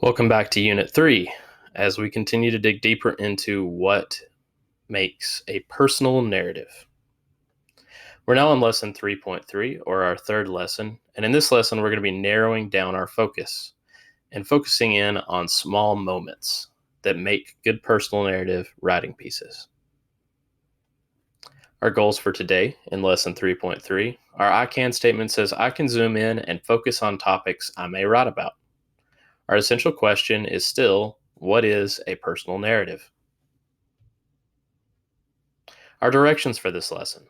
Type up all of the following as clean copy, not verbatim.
Welcome back to Unit 3 as we continue to dig deeper into what makes a personal narrative. We're now on Lesson 3.3, or our third lesson, and in this lesson we're going to be narrowing down our focus and focusing in on small moments that make good personal narrative writing pieces. Our goals for today in Lesson 3.3, our I can statement says I can zoom in and focus on topics I may write about. Our essential question is still, what is a personal narrative? Our directions for this lesson.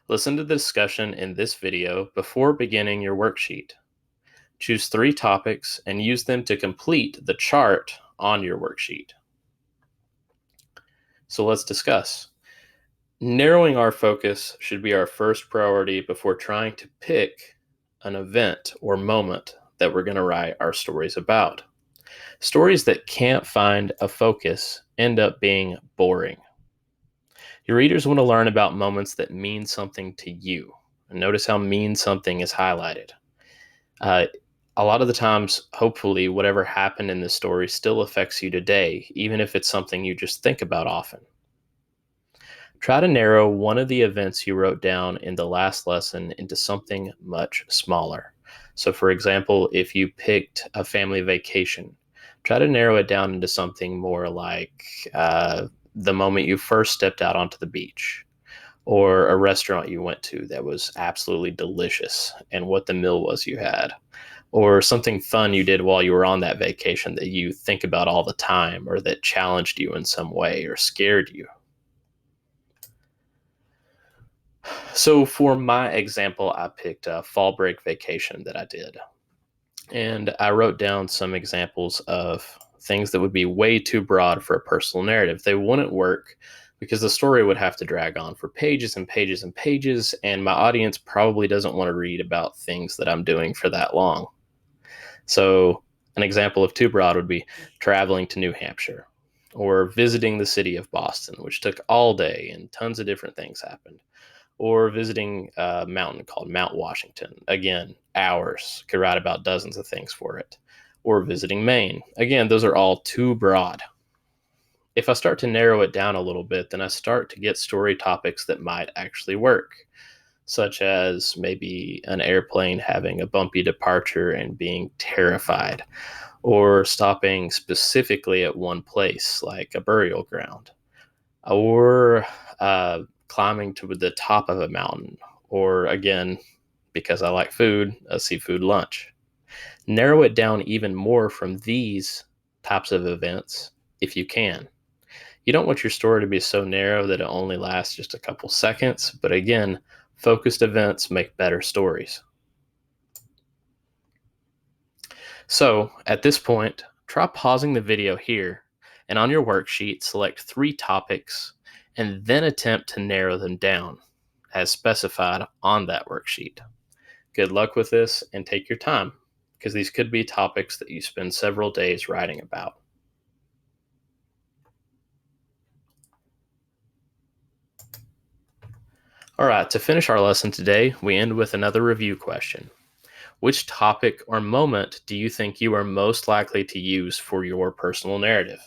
Listen to the discussion in this video before beginning your worksheet. Choose 3 topics and use them to complete the chart on your worksheet. So let's discuss. Narrowing our focus should be our first priority before trying to pick an event or moment that we're going to write our stories about. Stories that can't find a focus end up being boring. Your readers want to learn about moments that mean something to you. And notice how mean something is highlighted. A lot of the times, hopefully, whatever happened in the story still affects you today, even if it's something you just think about often. Try to narrow one of the events you wrote down in the last lesson into something much smaller. So, for example, if you picked a family vacation, try to narrow it down into something more like the moment you first stepped out onto the beach, or a restaurant you went to that was absolutely delicious and what the meal was you had, or something fun you did while you were on that vacation that you think about all the time, or that challenged you in some way or scared you. So for my example, I picked a fall break vacation that I did. And I wrote down some examples of things that would be way too broad for a personal narrative. They wouldn't work because the story would have to drag on for pages and pages and pages, and my audience probably doesn't want to read about things that I'm doing for that long. So an example of too broad would be traveling to New Hampshire, or visiting the city of Boston, which took all day and tons of different things happened, or visiting a mountain called Mount Washington. Again, hours, could write about dozens of things for it. Or visiting Maine. Again, those are all too broad. If I start to narrow it down a little bit, then I start to get story topics that might actually work, such as maybe an airplane having a bumpy departure and being terrified, or stopping specifically at one place, like a burial ground, or climbing to the top of a mountain, or again, because I like food, a seafood lunch. Narrow it down even more from these types of events if you can. You don't want your story to be so narrow that it only lasts just a couple seconds, but again, focused events make better stories. So at this point, try pausing the video here, and on your worksheet, select 3 topics and then attempt to narrow them down as specified on that worksheet. Good luck with this, and take your time, because these could be topics that you spend several days writing about. All right, to finish our lesson today, we end with another review question. Which topic or moment do you think you are most likely to use for your personal narrative?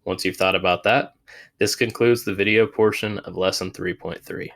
Once you've thought about that, this concludes the video portion of Lesson 3.3.